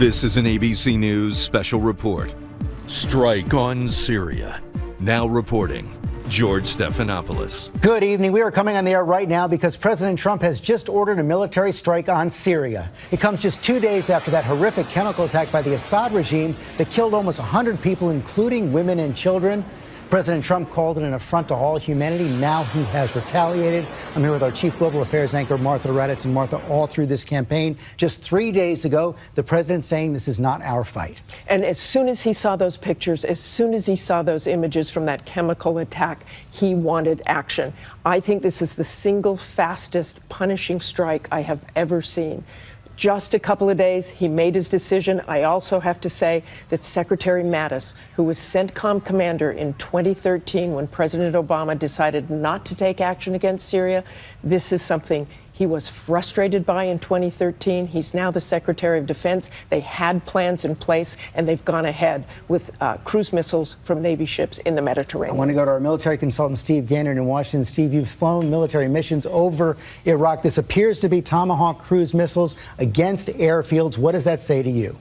This is an ABC News special report. Strike on Syria. Now reporting, George Stephanopoulos. Good evening. We are coming on the air right now because President Trump has just ordered a military strike on Syria. It comes just 2 days after that horrific chemical attack by the Assad regime that killed almost 100 people, including women and children. President Trump called it an affront to all humanity. Now he has retaliated. I'm here with our chief global affairs anchor, Martha Raddatz. And Martha, all through this campaign, just 3 days ago, the president saying this is not our fight. And as soon as he saw those pictures, as soon as he saw those images from that chemical attack, he wanted action. I think this is the single fastest punishing strike I have ever seen. Just a couple of days, he made his decision. I also have to say that Secretary Mattis, who was CENTCOM commander in 2013 when President Obama decided not to take action against Syria, this is something he was frustrated by in 2013. He's now the Secretary of Defense. They had plans in place, and they've gone ahead with cruise missiles from Navy ships in the Mediterranean. I want to go to our military consultant, Steve Gaynor, in Washington. Steve, you've flown military missions over Iraq. This appears to be Tomahawk cruise missiles against airfields. What does that say to you?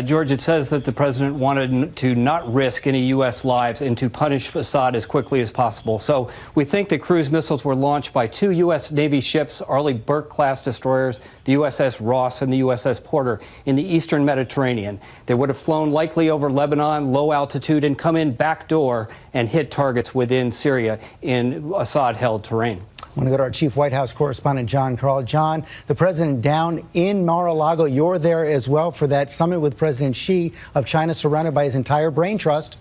George, it says that the president wanted to not risk any U.S. lives and to punish Assad as quickly as possible. So we think the cruise missiles were launched by 2 U.S. Navy ships, Arleigh Burke-class destroyers, the USS Ross and the USS Porter, in the eastern Mediterranean. They would have flown likely over Lebanon, low altitude, and come in backdoor and hit targets within Syria in Assad-held terrain. I want to go to our chief White House correspondent, John Carl. John, the president down in Mar-a-Lago. You're there as well for that summit with President Xi of China, surrounded by his entire brain trust.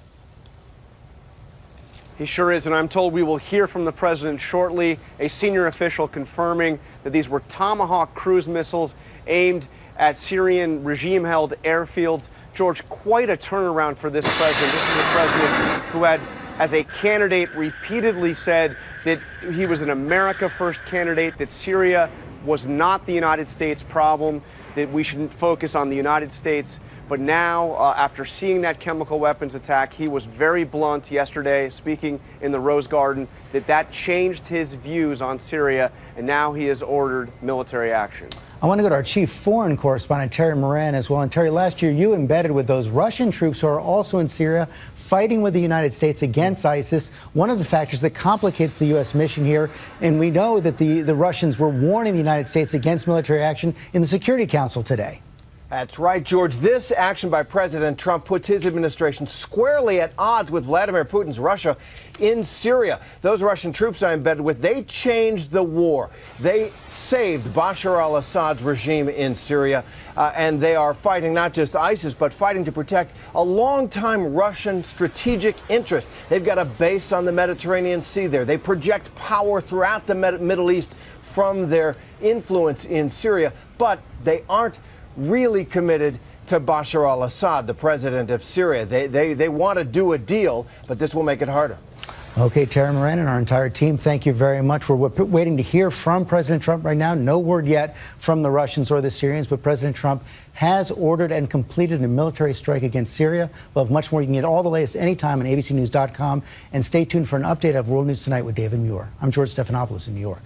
He sure is, and I'm told we will hear from the president shortly, a senior official confirming that these were Tomahawk cruise missiles aimed at Syrian regime-held airfields. George, quite a turnaround for this president. This is a president who had, as a candidate, repeatedly said that he was an America First candidate, that Syria was not the United States problem, that we shouldn't focus on the United States. But now, after seeing that chemical weapons attack, he was very blunt yesterday, speaking in the Rose Garden, that changed his views on Syria, and now he has ordered military action. I want to go to our chief foreign correspondent, Terry Moran, as well. And Terry, last year you embedded with those Russian troops who are also in Syria, fighting with the United States against ISIS, one of the factors that complicates the U.S. mission here. And we know that the Russians were warning the United States against military action in the Security Council today. That's right, George. This action by President Trump puts his administration squarely at odds with Vladimir Putin's Russia in Syria. Those Russian troops I embedded with, they changed the war. They saved Bashar al-Assad's regime in Syria, and they are fighting not just ISIS, but fighting to protect a long-time Russian strategic interest. They've got a base on the Mediterranean Sea there. They project power throughout the Middle East from their influence in Syria, but they aren't really committed to Bashar al-Assad, the president of Syria. They want to do a deal, but this will make it harder. Okay, Terry Moran and our entire team, thank you very much. We're waiting to hear from President Trump right now. No word yet from the Russians or the Syrians, but President Trump has ordered and completed a military strike against Syria. We'll have much more. You can get all the latest anytime on abcnews.com. And stay tuned for an update of World News Tonight with David Muir. I'm George Stephanopoulos in New York.